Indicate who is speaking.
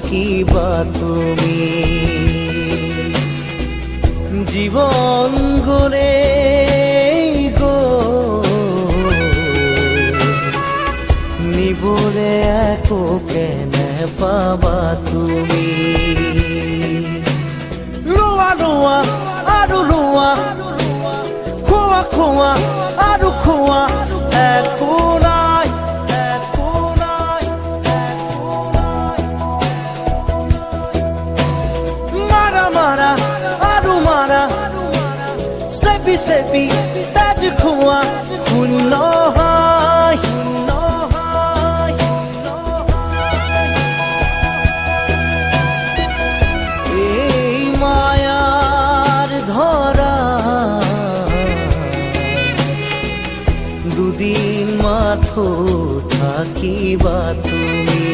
Speaker 1: থাকিবা তুমি জীবন গরে গো নিবলে একো কেনে পাবা তুমি লোৱা লোৱা আৰু লোৱা খোৱা খোৱা আৰু খোৱা একো নাই একো নাই মাৰা মাৰা আৰু মাৰা চেপি চেপি তাজ খোৱা শূন্য হয় শূন্য হয় এই মায়ার ধরা দুদিন মাথো থাকিবা তুমি